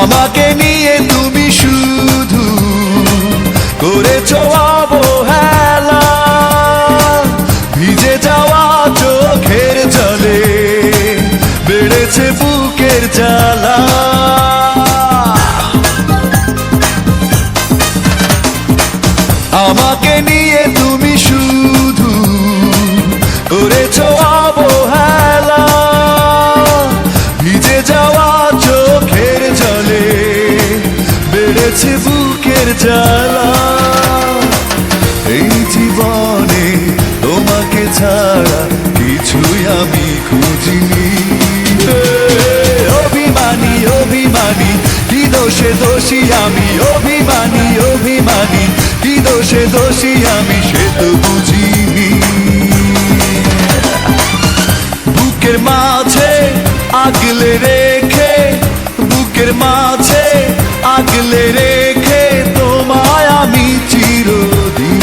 আমাকে নিয়ে তুমি শুধু করেছো অবহেলা, ভিজে যাওয়া চোখের জলে বেড়েছে বুকের জ্বালা। আমাকে নিয়ে তুমি শুধু করেছো অবহেলা, ভিজে যাওয়া চোখের জলে বেড়েছে বুকের জ্বালা। এই জীবনে তোমাকে ছাড়া কিছুই আমি খুঁজিনি। অভিমানী অভিমানী কি দোষে দোষী আমি, অভিমানী অভিমানী কি দোষে দোষী আমি, সে তো বুঝিনি। বুকের মাঝে আগলে রেখে, বুকের মাঝে আগলে রেখে তোমায় আমি চিরদিন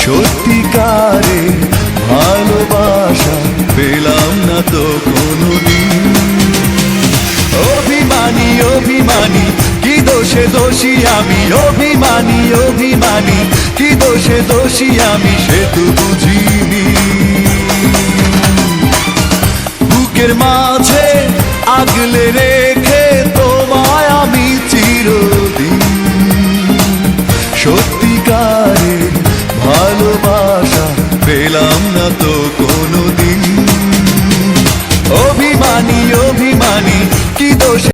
সত্যিকারে ভালোবাসা পেলাম না তো কোনোদিন। অভিমানী অভিমানী কি দোষে দোষী আমি, অভিমানী অভিমানী কি দোষে দোষী আমি, সে তো বুঝিনি। বুকের মাঝে আগলে রেখে তোমায় আমি চিরদিন সত্যিকারে ভালোবাসা পেলাম না তো কোনোদিন। অভিমানী অভিমানী কি দোষে